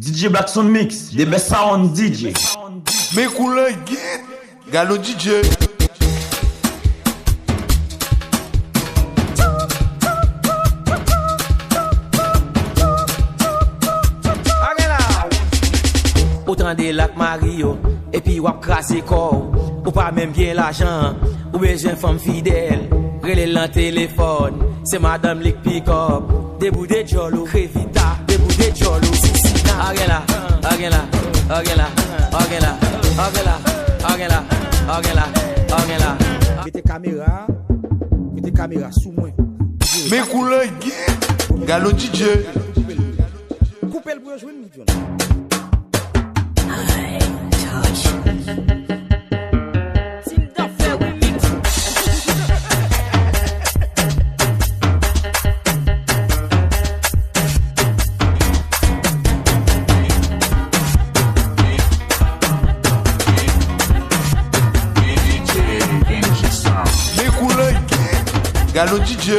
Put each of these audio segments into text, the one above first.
DJ Blackson Mix, the best sound DJ. Me couleur guide, Gallo DJ. Autant de lac Mario, et puis wap craser corps, ou pas même bien l'argent, ou besoin femme fidèle, relais l'en téléphone, c'est madame Lick pick up, debout de jolo, Crevita, debout de jolo, Sicina, Agela, Agela, Agela, Agela, Agela, Agela, Agela, Agela. Mettez caméra sous moi. Me couleur guide, Gallo DJ. Coupez le bruit, jouez une million. Gallo DJ.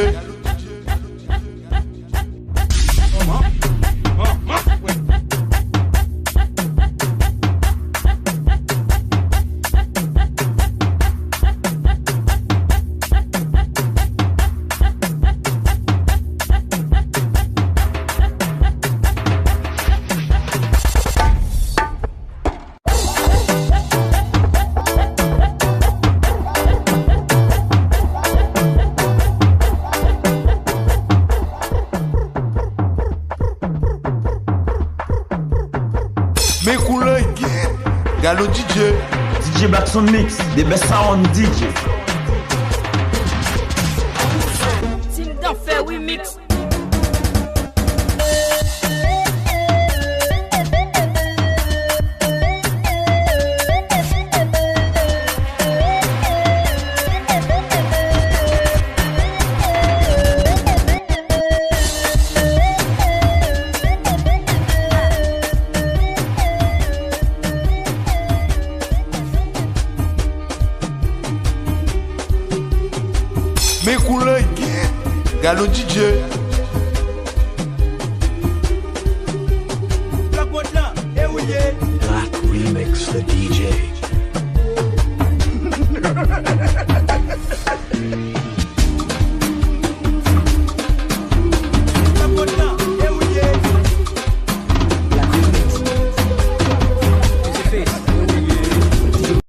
Me couleur guide, Gallo DJ. DJ Blackson Mix, the best sound DJ. Team d'affaires, we mix. Me couleur guide, Gallo DJ. Black Remix the DJ.